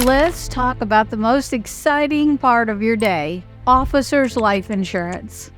Let's talk about the most exciting part of your day, officer's life insurance.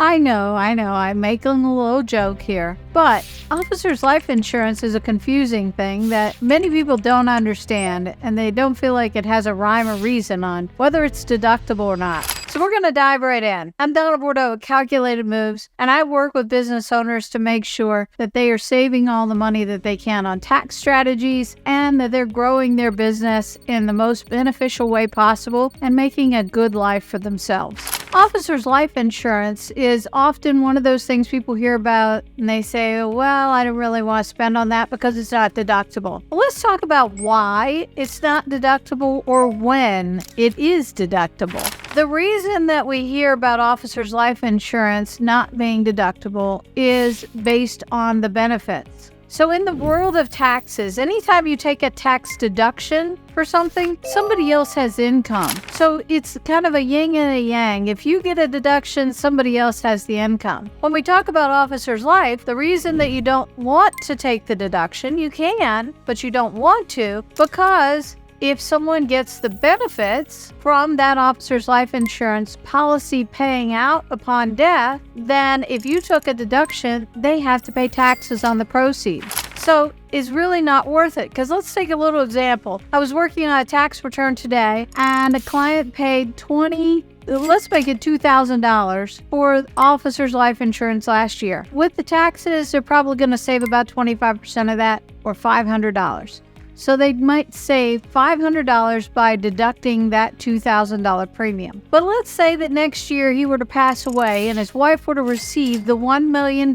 I know, I'm making a little joke here, but officer's life insurance is a confusing thing that many people don't understand, and they don't feel like it has a rhyme or reason on whether it's deductible or not. So we're going to dive right in. I'm Donna Bordeaux with Calculated Moves, and I work with business owners to make sure that they are saving all the money that they can on tax strategies and that they're growing their business in the most beneficial way possible and making a good life for themselves. Officer's life insurance is often one of those things people hear about and they say, well, I don't really want to spend on that because it's not deductible. Well, let's talk about why it's not deductible or when it is deductible. The reason that we hear about officer's life insurance not being deductible is based on the benefits. So in the world of taxes, anytime you take a tax deduction for something, somebody else has income. So it's kind of a yin and a yang. If you get a deduction, somebody else has the income. When we talk about officer's life, the reason that you don't want to take the deduction, you can, but you don't want to, because if someone gets the benefits from that officer's life insurance policy paying out upon death, then if you took a deduction, they have to pay taxes on the proceeds. So it's really not worth it. Because let's take a little example. I was working on a tax return today, and a client paid let's make it $2,000 for officer's life insurance last year. With the taxes, they're probably going to save about 25% of that, or $500. So they might save $500 by deducting that $2,000 premium. But let's say that next year he were to pass away and his wife were to receive the $1 million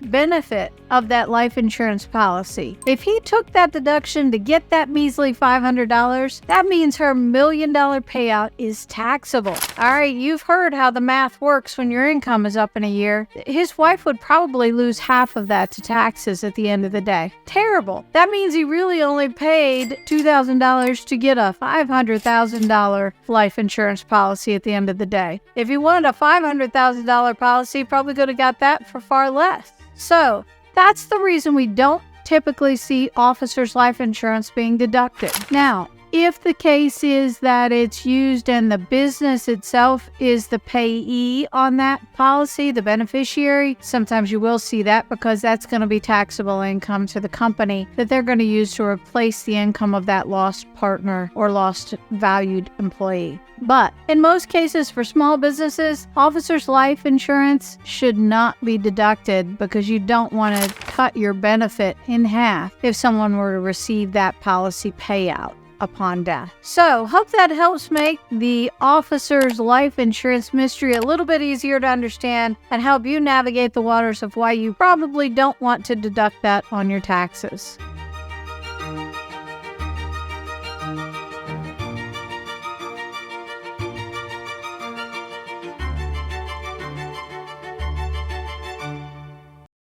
benefit of that life insurance policy. If he took that deduction to get that measly $500, that means her $1 million payout is taxable. All right, you've heard how the math works when your income is up in a year. His wife would probably lose half of that to taxes at the end of the day. Terrible. That means he really only paid $2,000 to get a $500,000 life insurance policy at the end of the day. If he wanted a $500,000 policy, he probably could have got that for far less. So that's the reason we don't typically see officer's life insurance being deducted. Now, if the case is that it's used and the business itself is the payee on that policy, the beneficiary, sometimes you will see that because that's going to be taxable income to the company that they're going to use to replace the income of that lost partner or lost valued employee. But in most cases for small businesses, officer's life insurance should not be deducted because you don't want to cut your benefit in half if someone were to receive that policy payout upon death. So, hope that helps make the officer's life insurance mystery a little bit easier to understand and help you navigate the waters of why you probably don't want to deduct that on your taxes.